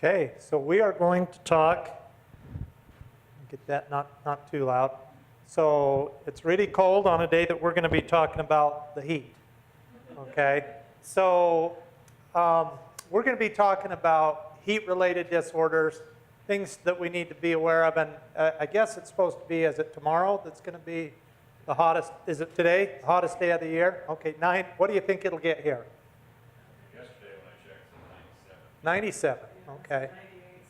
Okay, so we are going to talk, get that not too loud. So it's really cold on a day that we're going to be talking about the heat. Okay, so we're going to be talking about heat-related disorders, things that we need to be aware of. And I guess it's supposed to be, is it tomorrow that's going to be the hottest, is it today, the hottest day of the year? Okay, what do you think it'll get here? Yesterday when I checked, it was 97. 97, okay.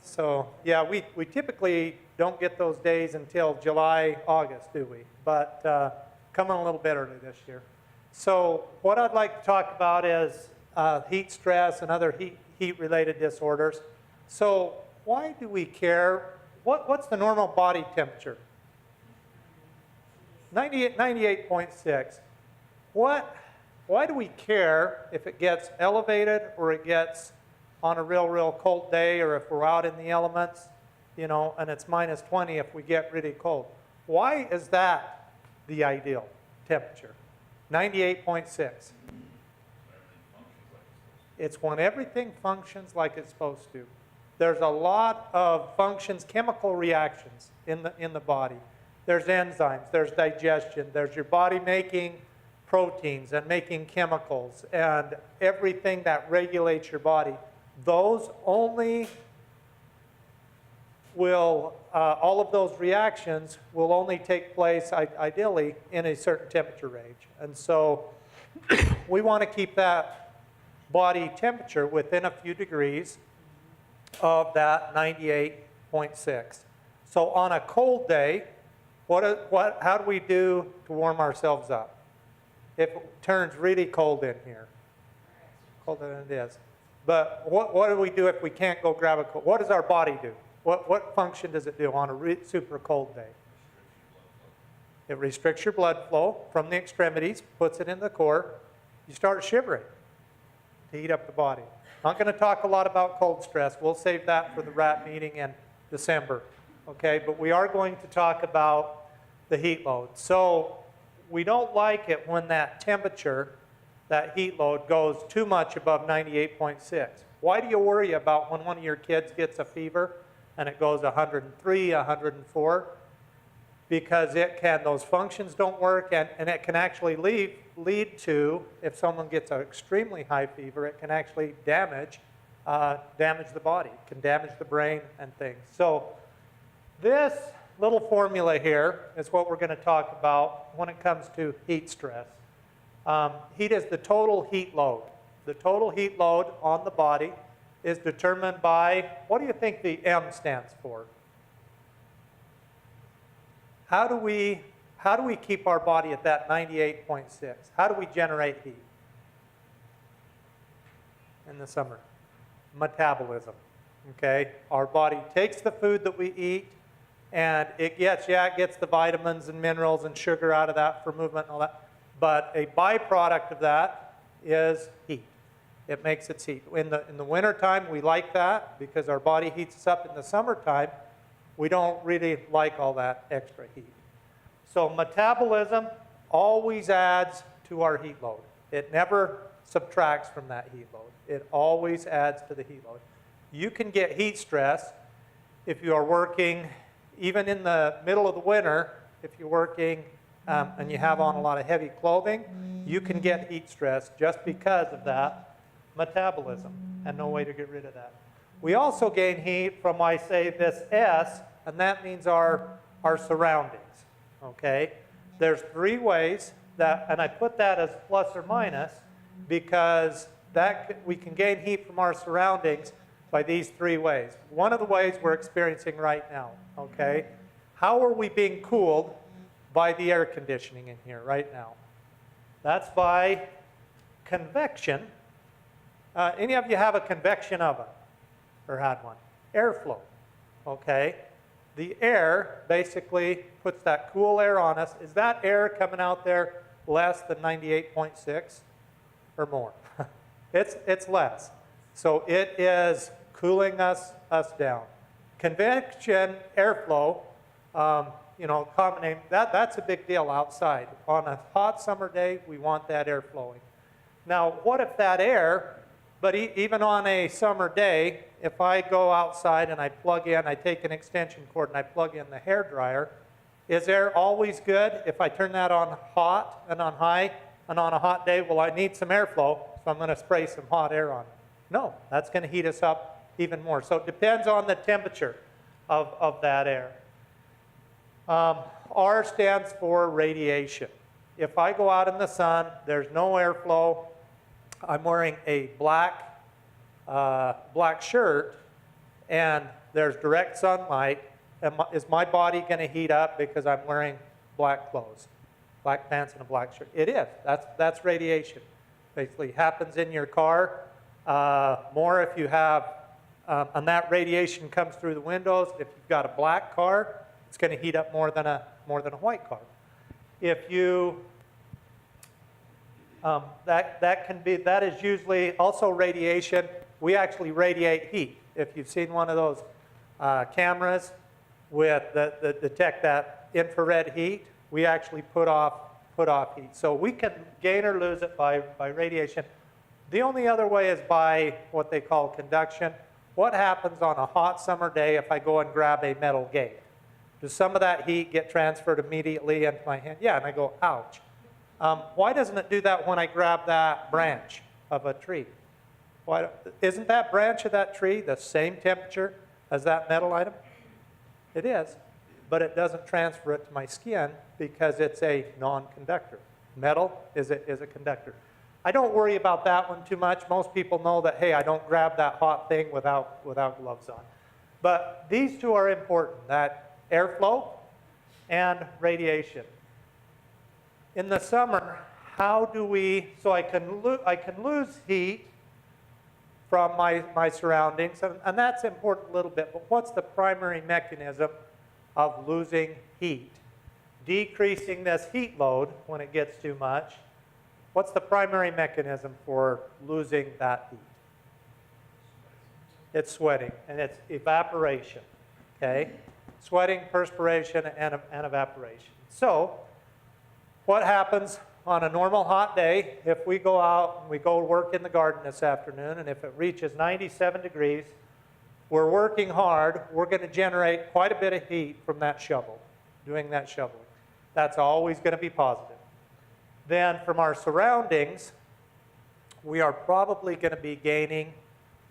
So, yeah, we typically don't get those days until July, August, do we? But coming a little bit early this year. So what I'd like to talk about is heat stress and other heat-related disorders. So why do we care? What's the normal body temperature? 98.6. Why do we care if it gets elevated or it gets on a real cold day, or if we're out in the elements, you know, and it's minus 20 if we get really cold? Why is that the ideal temperature? 98.6. It's when everything functions like it's supposed to. There's a lot of functions, chemical reactions in the body. There's enzymes, there's digestion, there's your body making proteins and making chemicals and everything that regulates your body. Those only will, all of those reactions will only take place ideally in a certain temperature range. And so we want to keep that body temperature within a few degrees of that 98.6. So on a cold day, how do we do to warm ourselves up? If it turns really cold in here, colder than it is. But what do we do if we can't go grab a cold? What does our body do? What function does it do on a super cold day? It restricts your blood flow from the extremities, puts it in the core. You start shivering to heat up the body. Not going to talk a lot about cold stress. We'll save that for the RAT meeting in December. Okay, but we are going to talk about the heat load. So we don't like it when that temperature, that heat load, goes too much above 98.6. Why do you worry about when one of your kids gets a fever and it goes 103, 104? Because those functions don't work, and it can actually lead to, if someone gets an extremely high fever, it can actually damage the body. It can damage the brain and things. So this little formula here is what we're going to talk about when it comes to heat stress. Heat is the total heat load. The total heat load on the body is determined by, what do you think the M stands for? How do we keep our body at that 98.6? How do we generate heat in the summer? Metabolism. Okay? Our body takes the food that we eat, and it gets the vitamins and minerals and sugar out of that for movement and all that. But a byproduct of that is heat. It makes its heat. In the wintertime, we like that because our body heats us up. In the summertime, we don't really like all that extra heat. So metabolism always adds to our heat load. It never subtracts from that heat load. It always adds to the heat load. You can get heat stress if you are working, even in the middle of the winter, if you're working and you have on a lot of heavy clothing, you can get heat stress just because of that metabolism, and no way to get rid of that. We also gain heat from, I say, this S, and that means our surroundings. Okay? There's three ways that, and I put that as plus or minus because we can gain heat from our surroundings by these three ways. One of the ways we're experiencing right now. Okay? How are we being cooled by the air conditioning in here right now? That's by convection. Any of you have a convection oven or had one? Airflow. Okay? The air basically puts that cool air on us. Is that air coming out there less than 98.6 or more? It's less. So it is cooling us down. Convection airflow, common name, that's a big deal outside. On a hot summer day, we want that air flowing. Now, what if that air But even on a summer day, if I go outside and I plug in, I take an extension cord and I plug in the hair dryer, is air always good? If I turn that on hot and on high and on a hot day, well, I need some airflow, so I'm going to spray some hot air on it. No, that's going to heat us up even more. So it depends on the temperature of that air. R stands for radiation. If I go out in the sun, there's no airflow, I'm wearing a black shirt, and there's direct sunlight, is my body going to heat up because I'm wearing black clothes, black pants and a black shirt? It is. That's radiation. Basically happens in your car. More if you have, and that radiation comes through the windows. If you've got a black car, it's going to heat up more than a white car. If you that is usually also radiation. We actually radiate heat. If you've seen one of those cameras with that detect that infrared heat, we actually put off heat. So we can gain or lose it by radiation. The only other way is by what they call conduction. What happens on a hot summer day if I go and grab a metal gate? Does some of that heat get transferred immediately into my hand? Yeah, and I go, ouch. Why doesn't it do that when I grab that branch of a tree? Why, isn't that branch of that tree the same temperature as that metal item? It is, but it doesn't transfer it to my skin because it's a non-conductor. Metal is a conductor. I don't worry about that one too much. Most people know that, hey, I don't grab that hot thing without gloves on. But these two are important, that airflow and radiation. In the summer, how do we, so I can lose heat from my surroundings, and that's important a little bit, but what's the primary mechanism of losing heat? Decreasing this heat load when it gets too much. What's the primary mechanism for losing that heat? It's sweating, and it's evaporation, okay? Sweating, perspiration, and evaporation. So, what happens on a normal hot day if we go out and we go work in the garden this afternoon, and if it reaches 97 degrees, we're working hard, we're going to generate quite a bit of heat from that shovel, doing that shoveling. That's always going to be positive. Then from our surroundings, we are probably going to be gaining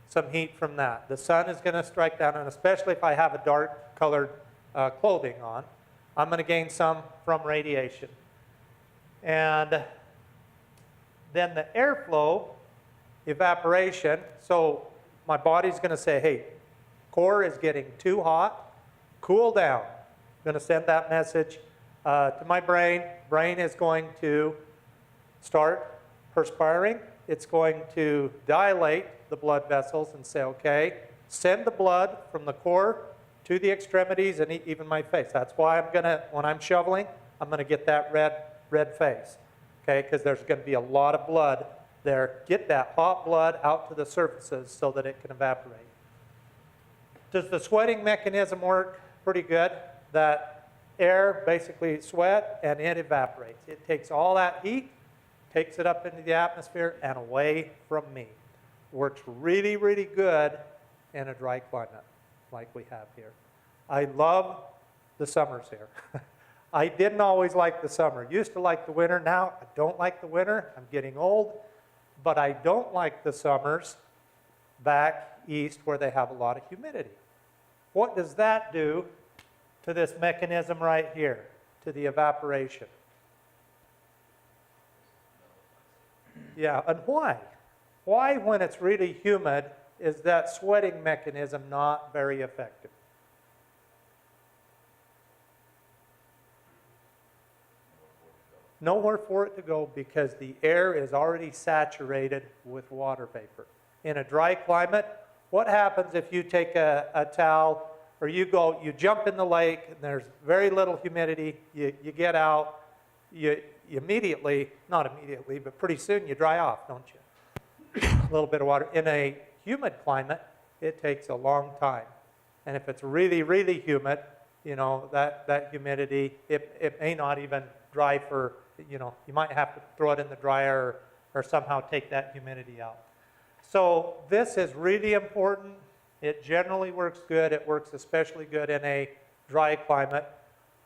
some heat from that. The sun is going to strike down, and especially if I have a dark colored clothing on, I'm going to gain some from radiation. And then the airflow, evaporation, so my body's going to say, hey, core is getting too hot, cool down. I'm going to send that message to my brain. Brain is going to start perspiring. It's going to dilate the blood vessels and say, okay, send the blood from the core to the extremities and even my face. That's why I'm going to, when I'm shoveling, I'm going to get that red face, okay, because there's going to be a lot of blood there. Get that hot blood out to the surfaces so that it can evaporate. Does the sweating mechanism work pretty good? That air basically sweat and it evaporates. It takes all that heat, takes it up into the atmosphere and away from me. Works really, really good in a dry climate like we have here. I love the summers here. I didn't always like the summer. Used to like the winter. Now I don't like the winter. I'm getting old. But I don't like the summers back east where they have a lot of humidity. What does that do to this mechanism right here, to the evaporation? Yeah, and why? Why, when it's really humid, is that sweating mechanism not very effective? Nowhere for it to go because the air is already saturated with water vapor. In a dry climate, what happens if you take a towel or you jump in the lake and there's very little humidity, you get out, you immediately, not immediately, but pretty soon you dry off, don't you? A little bit of water. In a humid climate, it takes a long time. And if it's really, really humid, you know, that humidity, it may not even dry for, you know, you might have to throw it in the dryer or somehow take that humidity out. So this is really important. It generally works good. It works especially good in a dry climate.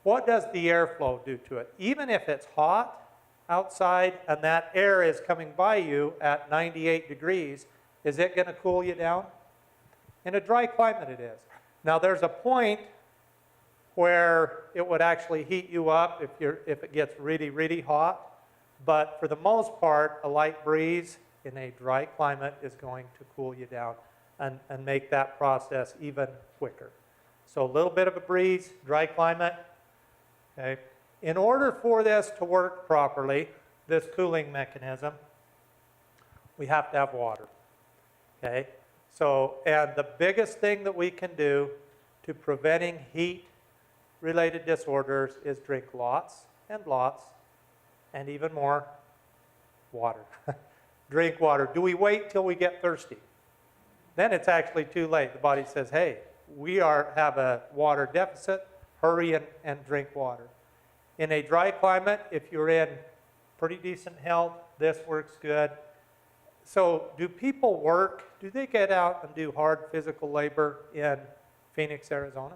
What does the airflow do to it? Even if it's hot outside and that air is coming by you at 98 degrees, is it going to cool you down? In a dry climate it is. Now there's a point where it would actually heat you up if it gets really, really hot. But for the most part, a light breeze in a dry climate is going to cool you down and make that process even quicker. So a little bit of a breeze, dry climate. Okay. In order for this to work properly, this cooling mechanism, we have to have water. Okay. So, and the biggest thing that we can do to preventing heat-related disorders is drink lots and even more water. Drink water. Do we wait till we get thirsty? Then it's actually too late. The body says, hey, we have a water deficit. Hurry and drink water. In a dry climate, if you're in pretty decent health, this works good. So do people work? Do they get out and do hard physical labor in Phoenix, Arizona?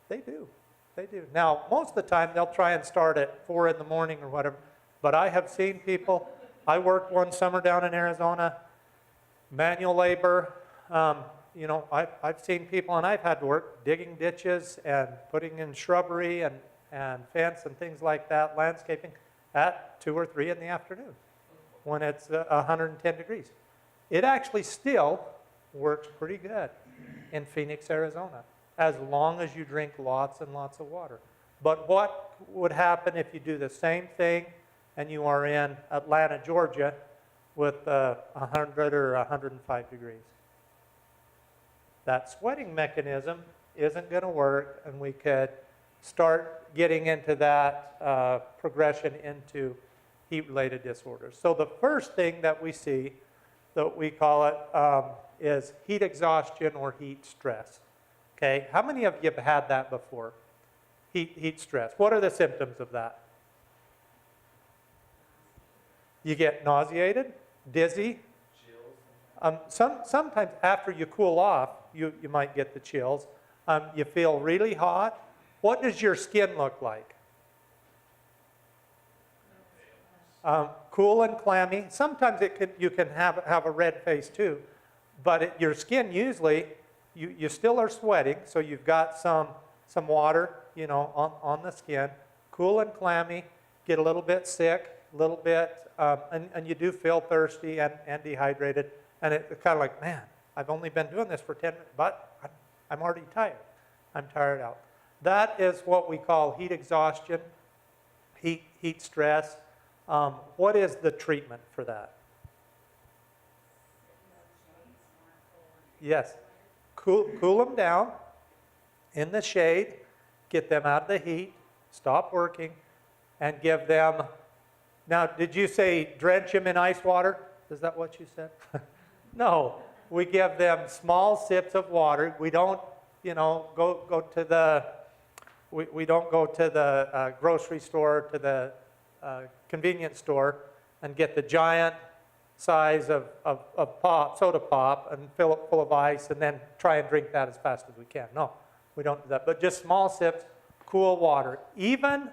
They do. They do. Now, most of the time, they'll try and start at 4 in the morning or whatever. But I have seen people, I worked one summer down in Arizona, manual labor. You know, I've seen people, and I've had to work digging ditches and putting in shrubbery and fence and things like that, landscaping, at 2 or 3 in the afternoon when it's 110 degrees. It actually still works pretty good in Phoenix, Arizona, as long as you drink lots and lots of water. But what would happen if you do the same thing and you are in Atlanta, Georgia with 100 or 105 degrees? That sweating mechanism isn't going to work, and we could start getting into that progression into heat-related disorders. So the first thing that we see, that we call it, is heat exhaustion or heat stress. Okay, how many of you have had that before? Heat stress. What are the symptoms of that? You get nauseated, dizzy. Sometimes after you cool off, you might get the chills. You feel really hot. What does your skin look like? Cool and clammy. Sometimes you can have a red face too, but your skin usually, you still are sweating, so you've got some water, you know, on the skin. Cool and clammy, get a little bit sick, a little bit, and you do feel thirsty and dehydrated. And it's kind of like, man, I've only been doing this for 10 minutes, but I'm already tired. I'm tired out. That is what we call heat exhaustion, heat stress. What is the treatment for that? Yes. Cool them down in the shade, get them out of the heat, stop working, and give them... Now, did you say drench them in ice water? Is that what you said? No. We give them small sips of water. We don't, you know, go to the... We don't go to the grocery store, to the convenience store, and get the giant size of soda pop and fill it full of ice and then try and drink that as fast as we can. No, we don't do that. But just small sips, cool water. Even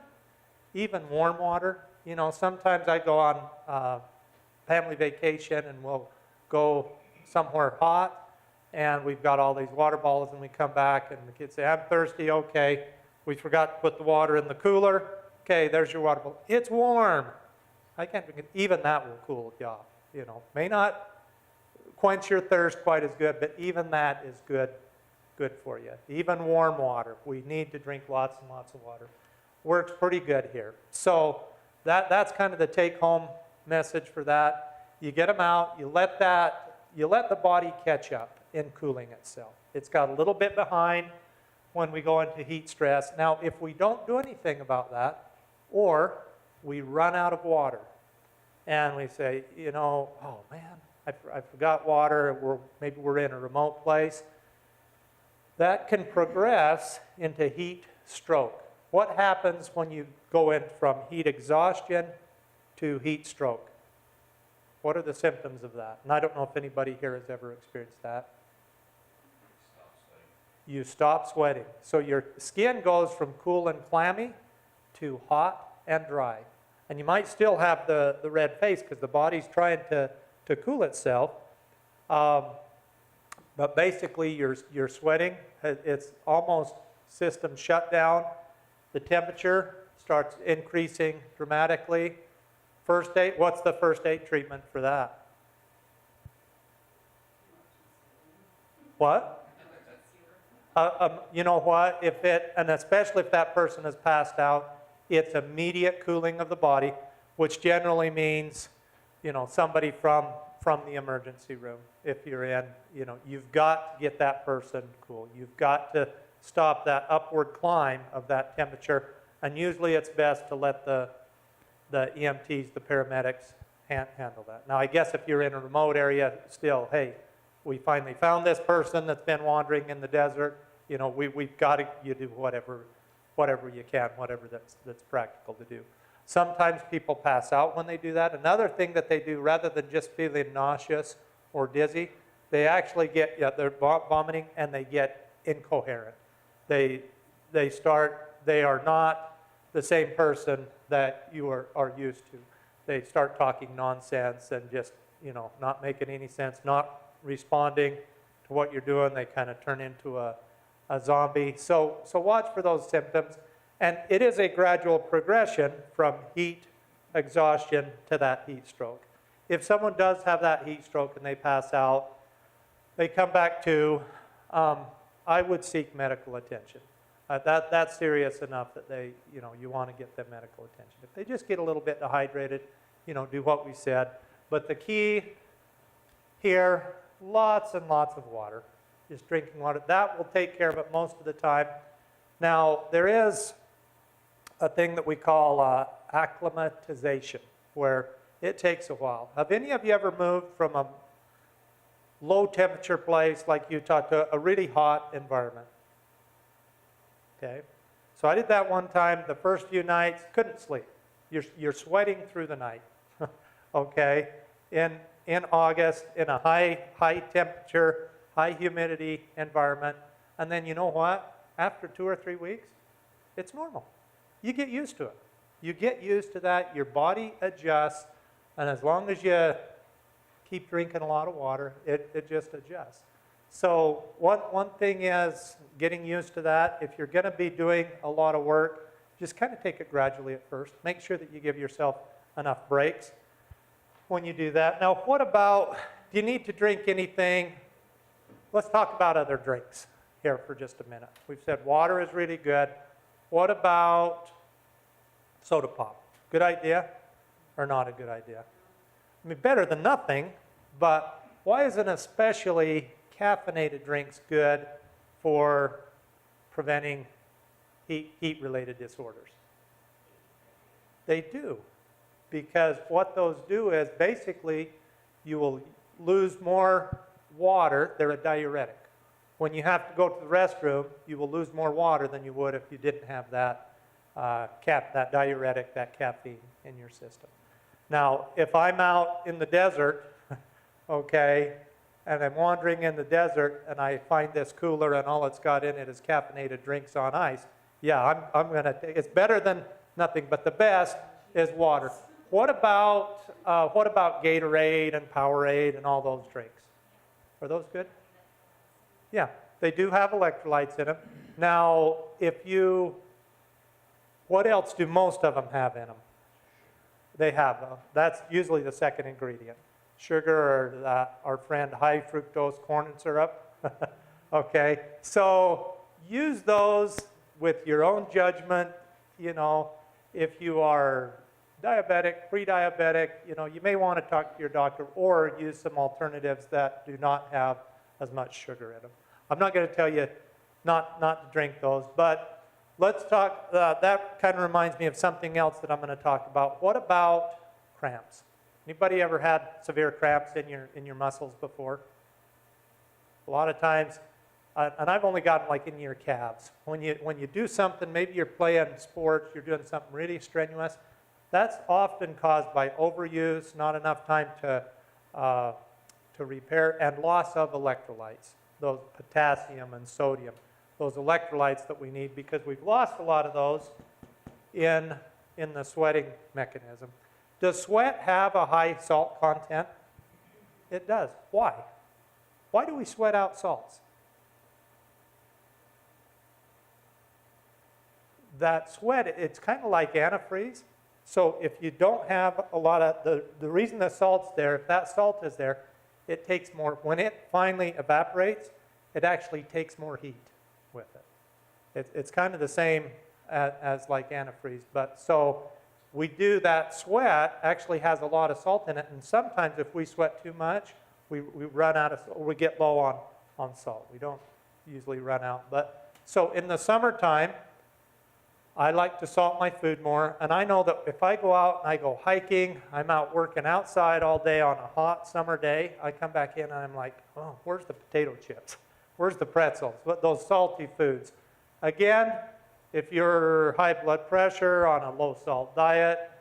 warm water. You know, sometimes I go on family vacation and we'll go somewhere hot and we've got all these water bottles and we come back and the kids say, I'm thirsty, okay. We forgot to put the water in the cooler. Okay, there's your water bottle. It's warm. I can't drink it. Even that will cool you off. You know, may not quench your thirst quite as good, but even that is good for you. Even warm water. We need to drink lots and lots of water. Works pretty good here. So that's kind of the take-home message for that. You get them out. You let the body catch up in cooling itself. It's got a little bit behind when we go into heat stress. Now, if we don't do anything about that, or we run out of water, and we say, you know, oh man, I forgot water, maybe we're in a remote place, that can progress into heat stroke. What happens when you go in from heat exhaustion to heat stroke? What are the symptoms of that? And I don't know if anybody here has ever experienced that. Stop sweating. You stop sweating. So your skin goes from cool and clammy to hot and dry. And you might still have the red face because the body's trying to cool itself. But basically you're sweating. It's almost system shut down. The temperature starts increasing dramatically. First aid, what's the first aid treatment for that? What? You know what? And especially if that person has passed out, it's immediate cooling of the body, which generally means, somebody from the emergency room. If you're in, you've got to get that person cool. You've got to stop that upward climb of that temperature, and usually it's best to let the EMTs, the paramedics, handle that. Now, I guess if you're in a remote area, still, hey, we finally found this person that's been wandering in the desert. We've got to do whatever you can, whatever that's practical to do. Sometimes people pass out when they do that. Another thing that they do, rather than just feeling nauseous or dizzy, they actually they're vomiting and they get incoherent. They are not the same person that you are used to. They start talking nonsense and just, not making any sense, not responding to what you're doing. They kind of turn into a zombie. So watch for those symptoms. And it is a gradual progression from heat exhaustion to that heat stroke. If someone does have that heat stroke and they pass out, they come back to, I would seek medical attention. That's serious enough that you want to get them medical attention. If they just get a little bit dehydrated, do what we said. But the key here, lots and lots of water. Just drinking water. That will take care of it most of the time. Now, there is a thing that we call acclimatization, where it takes a while. Have any of you ever moved from a low temperature place like Utah to a really hot environment? Okay, so I did that one time. The first few nights, couldn't sleep. You're sweating through the night. Okay, in August, in a high temperature, high humidity environment, and then you know what? After 2 or 3 weeks, it's normal. You get used to it. You get used to that. Your body adjusts, and as long as you keep drinking a lot of water, it just adjusts. So one thing is getting used to that. If you're going to be doing a lot of work, just kind of take it gradually at first. Make sure that you give yourself enough breaks when you do that. Now, what about, do you need to drink anything? Let's talk about other drinks here for just a minute. We've said water is really good. What about soda pop? Good idea or not a good idea? I mean, better than nothing, but why isn't especially caffeinated drinks good for preventing heat-related disorders? They do, because what those do is basically you will lose more water. They're a diuretic. When you have to go to the restroom, you will lose more water than you would if you didn't have that that diuretic, that caffeine in your system. Now, if I'm out in the desert, okay, and I'm wandering in the desert and I find this cooler and all it's got in it is caffeinated drinks on ice, yeah, I'm going to take, it's better than nothing, but the best is water. What about Gatorade and Powerade and all those drinks? Are those good? Yeah, they do have electrolytes in them. Now, what else do most of them have in them? They have, that's usually the second ingredient. Sugar or our friend high fructose corn syrup. Okay, so use those with your own judgment. If you are diabetic, pre-diabetic, you may want to talk to your doctor or use some alternatives that do not have as much sugar in them. I'm not going to tell you not to drink those, but let's talk, that kind of reminds me of something else that I'm going to talk about. What about cramps? Anybody ever had severe cramps in your muscles before? A lot of times, and I've only gotten like in your calves. When you do something, maybe you're playing sports, you're doing something really strenuous, That's often caused by overuse, not enough time to repair, and loss of electrolytes, those potassium and sodium, those electrolytes that we need, because we've lost a lot of those in the sweating mechanism. Does sweat have a high salt content? It does. Why? Why do we sweat out salts? That sweat, it's kind of like antifreeze. So if you don't have a lot of, the reason the salt's there, if that salt is there, it takes more, when it finally evaporates, it actually takes more heat with it. It's kind of the same as like antifreeze. But so we do that sweat actually has a lot of salt in it. And sometimes if we sweat too much, we run out of, or we get low on salt. We don't usually run out. But so in the summertime, I like to salt my food more, and I know that if I go out and I go hiking, I'm out working outside all day on a hot summer day, I come back in and I'm like, oh, where's the potato chips? Where's the pretzels? Those salty foods. Again, if you're high blood pressure on a low salt diet,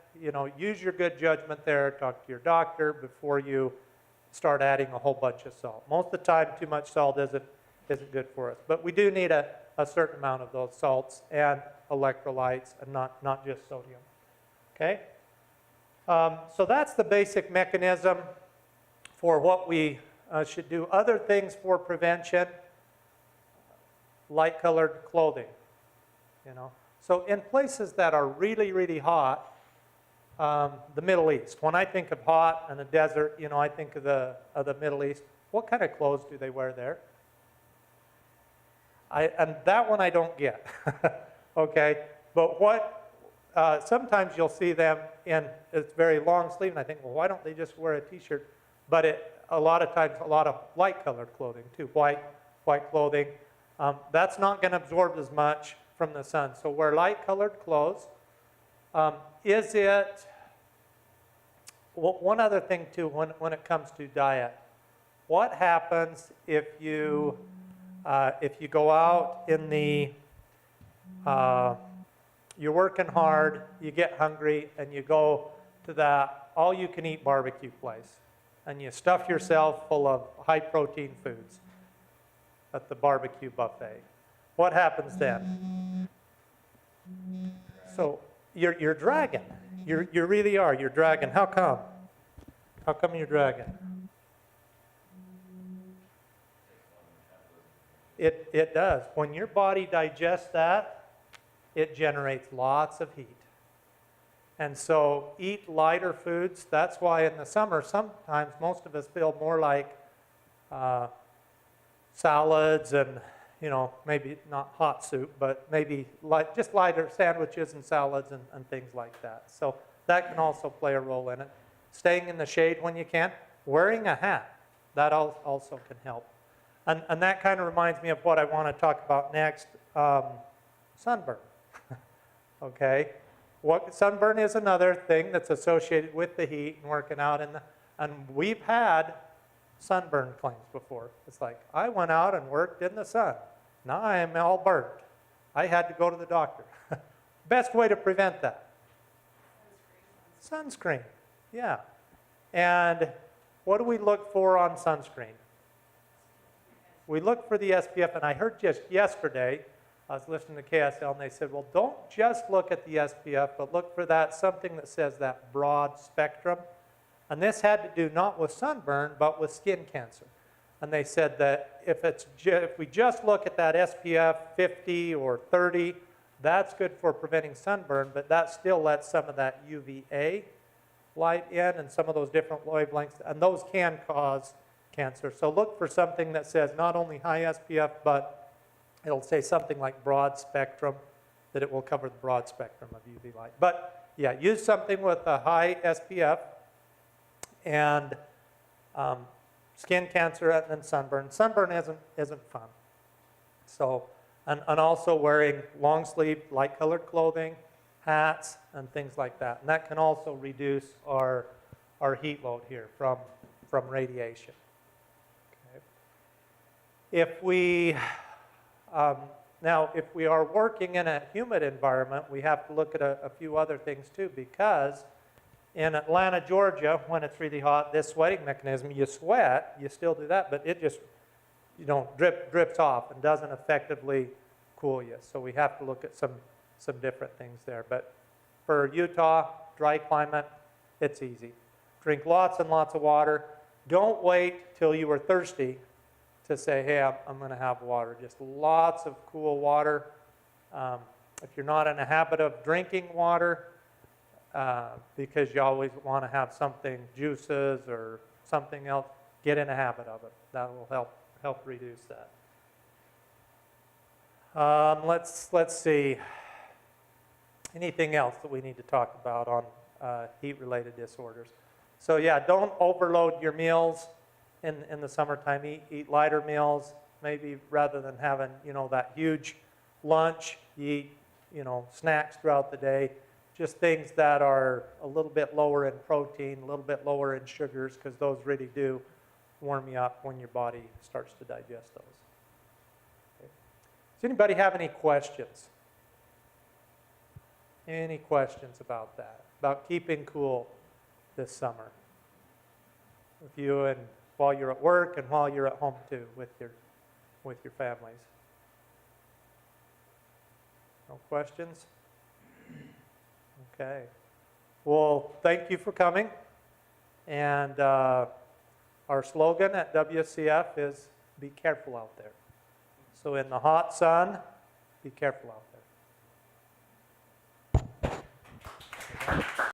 use your good judgment there, talk to your doctor before you start adding a whole bunch of salt. Most of the time, too much salt isn't good for us, but we do need a certain amount of those salts and electrolytes, and not just sodium. Okay? So that's the basic mechanism for what we should do. Other things for prevention, light-colored clothing. So in places that are really, really hot, the Middle East. When I think of hot and a desert, I think of the Middle East. What kind of clothes do they wear there? And that one I don't get. Okay, but sometimes you'll see them in it's very long sleeve, and I think, well, why don't they just wear a t-shirt? But a lot of times, a lot of light-colored clothing too, white clothing. That's not going to absorb as much from the sun. So wear light-colored clothes. One other thing too, when it comes to diet, what happens if you go out in the you're working hard, you get hungry, and you go to that all-you-can-eat barbecue place, and you stuff yourself full of high-protein foods at the barbecue buffet. What happens then? So you're dragging. You really are. You're dragging. How come? How come you're dragging? It does. When your body digests that, it generates lots of heat. And so eat lighter foods. That's why in the summer, sometimes most of us feel more like salads and, maybe not hot soup, but maybe just lighter sandwiches and salads and things like that. So that can also play a role in it. Staying in the shade when you can. Wearing a hat, that also can help. And that kind of reminds me of what I want to talk about next, sunburn. Okay, sunburn is another thing that's associated with the heat and working out, and we've had sunburn claims before. It's like, I went out and worked in the sun. Now I am all burnt. I had to go to the doctor. Best way to prevent that? Sunscreen, yeah. And what do we look for on sunscreen? We look for the SPF, and I heard just yesterday, I was listening to KSL, and they said, well, don't just look at the SPF, but look for something that says that broad spectrum. And this had to do not with sunburn, but with skin cancer. And they said that if we just look at that SPF 50 or 30, that's good for preventing sunburn, but that still lets some of that UVA light in and some of those different wavelengths, and those can cause cancer. So look for something that says not only high SPF, but it'll say something like broad spectrum, that it will cover the broad spectrum of UV light. But yeah, use something with a high SPF and skin cancer and then sunburn. Sunburn isn't fun. So, and also wearing long sleeve, light colored clothing, hats, and things like that. And that can also reduce our heat load here from radiation. Okay. If we Now, if we are working in a humid environment, we have to look at a few other things too, because in Atlanta, Georgia, when it's really hot, this sweating mechanism, you sweat, you still do that, but it just, drips off and doesn't effectively cool you. So we have to look at some different things there. But for Utah, dry climate, it's easy. Drink lots and lots of water. Don't wait till you are thirsty to say, hey, I'm going to have water. Just lots of cool water. If you're not in a habit of drinking water, because you always want to have something, juices or something else, get in a habit of it. That will help reduce that. Let's see. Anything else that we need to talk about on heat-related disorders? So yeah, don't overload your meals in the summertime. Eat lighter meals. Maybe rather than having that huge lunch, you eat snacks throughout the day. Just things that are a little bit lower in protein, a little bit lower in sugars, because those really do warm you up when your body starts to digest those. Okay. Does anybody have any questions? Any questions about that? About keeping cool this summer? With you and while you're at work and while you're at home too with your families. No questions? Okay. Well, thank you for coming. And our slogan at WCF is be careful out there. So in the hot sun, be careful out there.